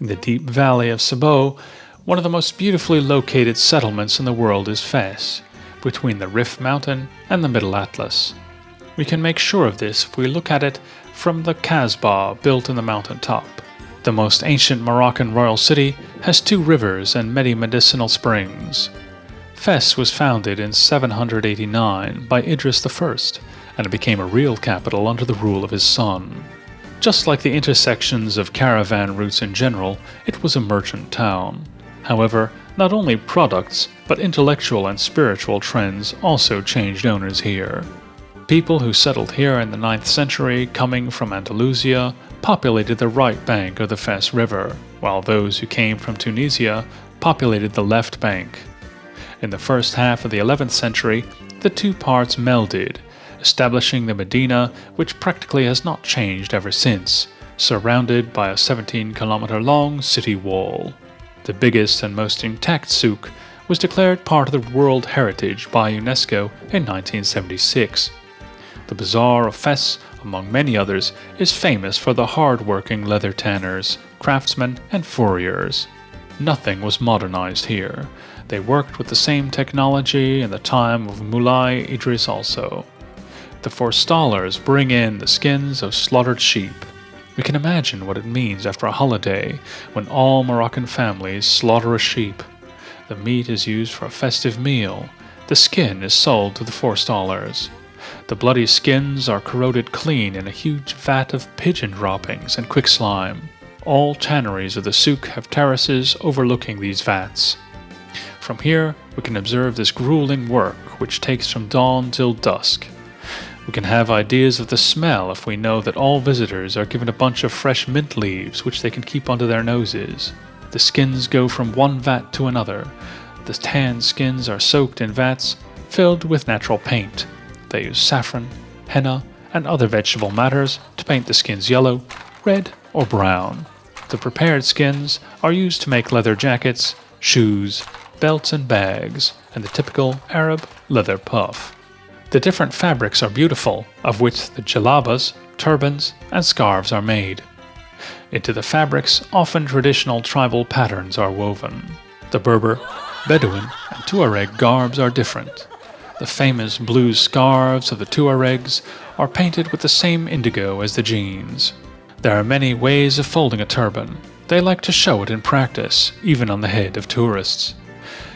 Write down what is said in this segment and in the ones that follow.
In the deep valley of Sabo, one of the most beautifully located settlements in the world is Fez, between the Rif Mountain and the Middle Atlas. We can make sure of this if we look at it from the Kasbah built in the mountain top. The most ancient Moroccan royal city has 2 rivers and many medicinal springs. Fez was founded in 789 by Idris I, and it became a real capital under the rule of his son. Just like the intersections of caravan routes in general, it was a merchant town. However, not only products, but intellectual and spiritual trends also changed owners here. People who settled here in the 9th century, coming from Andalusia, populated the right bank of the Fez River, while those who came from Tunisia populated the left bank. In the first half of the 11th century, the 2 parts melded, establishing the Medina, which practically has not changed ever since, surrounded by a 17-kilometer-long city wall. The biggest and most intact souk was declared part of the World Heritage by UNESCO in 1976. The Bazaar of Fez, among many others, is famous for the hard-working leather tanners, craftsmen, and furriers. Nothing was modernized here. They worked with the same technology in the time of Moulay Idris also. The forestallers bring in the skins of slaughtered sheep. We can imagine what it means after a holiday when all Moroccan families slaughter a sheep. The meat is used for a festive meal. The skin is sold to the forestallers. The bloody skins are corroded clean in a huge vat of pigeon droppings and quick slime. All tanneries of the souk have terraces overlooking these vats. From here, we can observe this grueling work which takes from dawn till dusk. We can have ideas of the smell if we know that all visitors are given a bunch of fresh mint leaves which they can keep under their noses. The skins go from one vat to another. The tanned skins are soaked in vats filled with natural paint. They use saffron, henna, and other vegetable matters to paint the skins yellow, red, or brown. The prepared skins are used to make leather jackets, shoes, belts and bags, and the typical Arab leather puff. The different fabrics are beautiful, of which the jalabas, turbans, and scarves are made. Into the fabrics, often traditional tribal patterns are woven. The Berber, Bedouin, and Tuareg garbs are different. The famous blue scarves of the Tuaregs are painted with the same indigo as the jeans. There are many ways of folding a turban. They like to show it in practice, even on the head of tourists.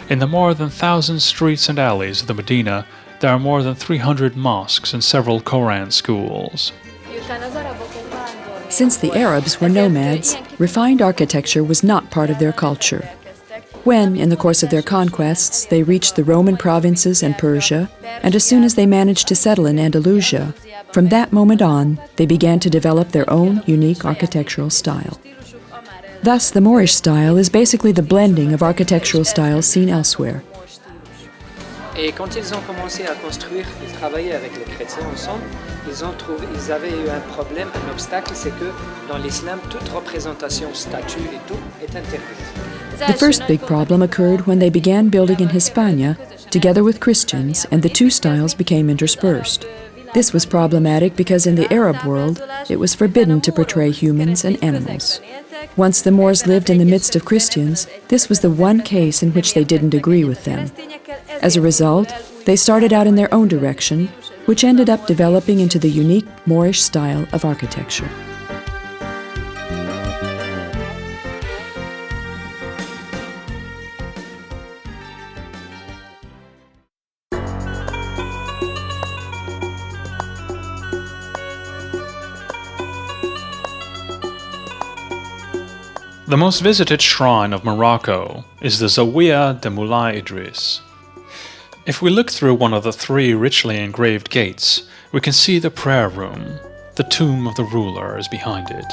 In the more than 1,000 streets and alleys of the Medina, there are more than 300 mosques and several Quran schools. Since the Arabs were nomads, refined architecture was not part of their culture. When, in the course of their conquests, they reached the Roman provinces and Persia, and as soon as they managed to settle in Andalusia, from that moment on, they began to develop their own unique architectural style. Thus, the Moorish style is basically the blending of architectural styles seen elsewhere. Et quand ils ont commencé à construire et travailler avec les chrétiens ensemble, ils avaient eu un problème, un obstacle, c'est que dans l'islam, toute représentation, statue et tout est interdite. The first big problem occurred when they began building in Hispania, together with Christians, and the 2 styles became interspersed. This was problematic because in the Arab world, it was forbidden to portray humans and animals. Once the Moors lived in the midst of Christians, this was the one case in which they didn't agree with them. As a result, they started out in their own direction, which ended up developing into the unique Moorish style of architecture. The most visited shrine of Morocco is the Zawiya de Moulay Idris. If we look through one of the 3 richly engraved gates, we can see the prayer room. The tomb of the ruler is behind it.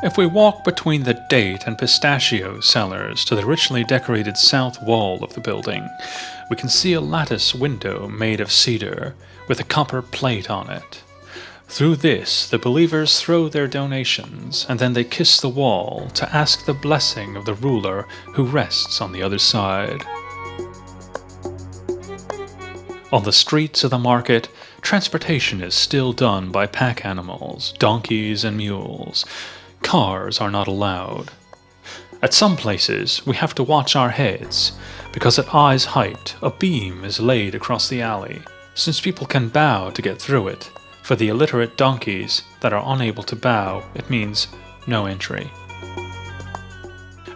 If we walk between the date and pistachio cellars to the richly decorated south wall of the building, we can see a lattice window made of cedar with a copper plate on it. Through this, the believers throw their donations, and then they kiss the wall to ask the blessing of the ruler who rests on the other side. On the streets of the market, transportation is still done by pack animals, donkeys and mules. Cars are not allowed. At some places, we have to watch our heads, because at eyes height, a beam is laid across the alley, since people can bow to get through it. For the illiterate donkeys that are unable to bow, it means no entry.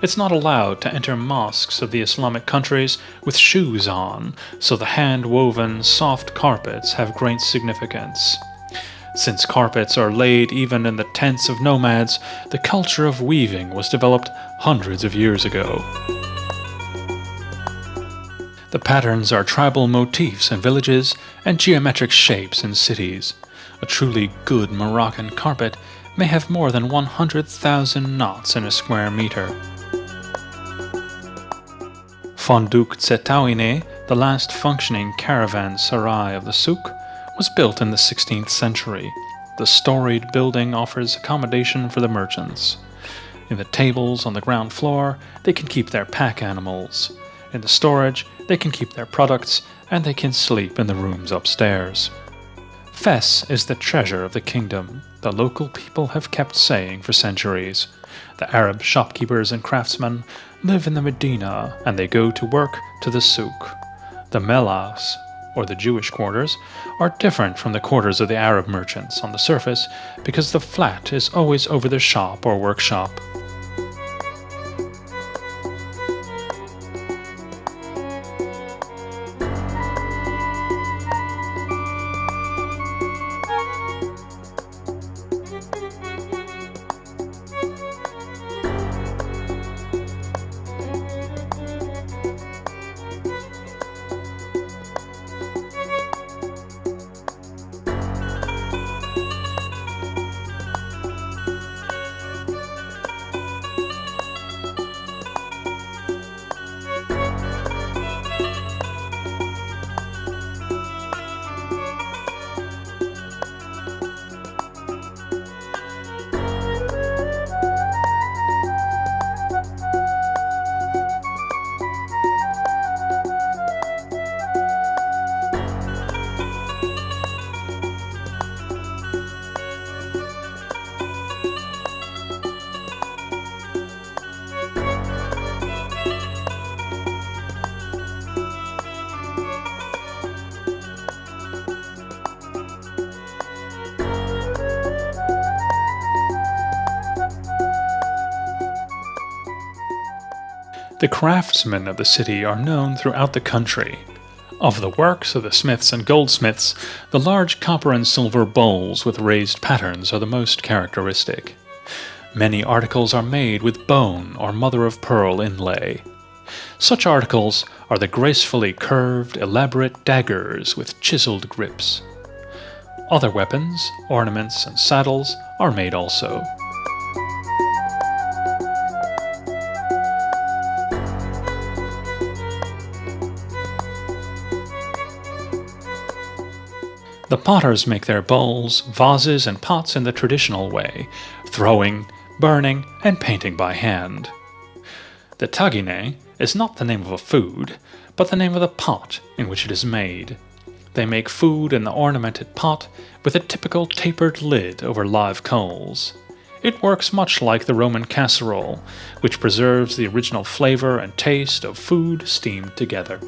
It's not allowed to enter mosques of the Islamic countries with shoes on, so the hand-woven soft carpets have great significance. Since carpets are laid even in the tents of nomads, the culture of weaving was developed hundreds of years ago. The patterns are tribal motifs in villages and geometric shapes in cities. A truly good Moroccan carpet may have more than 100,000 knots in a square meter. Fondouk Zetawine, the last functioning caravanserai of the souk, was built in the 16th century. The storied building offers accommodation for the merchants. In the tables on the ground floor, they can keep their pack animals. In the storage, they can keep their products, and they can sleep in the rooms upstairs. Fes is the treasure of the kingdom, the local people have kept saying for centuries. The Arab shopkeepers and craftsmen live in the Medina, and they go to work to the souk. The Melas, or the Jewish quarters, are different from the quarters of the Arab merchants on the surface because the flat is always over the shop or workshop. The craftsmen of the city are known throughout the country. Of the works of the smiths and goldsmiths, the large copper and silver bowls with raised patterns are the most characteristic. Many articles are made with bone or mother-of-pearl inlay. Such articles are the gracefully curved, elaborate daggers with chiseled grips. Other weapons, ornaments, and saddles are made also. The potters make their bowls, vases, and pots in the traditional way, throwing, burning, and painting by hand. The tagine is not the name of a food, but the name of the pot in which it is made. They make food in the ornamented pot with a typical tapered lid over live coals. It works much like the Roman casserole, which preserves the original flavor and taste of food steamed together.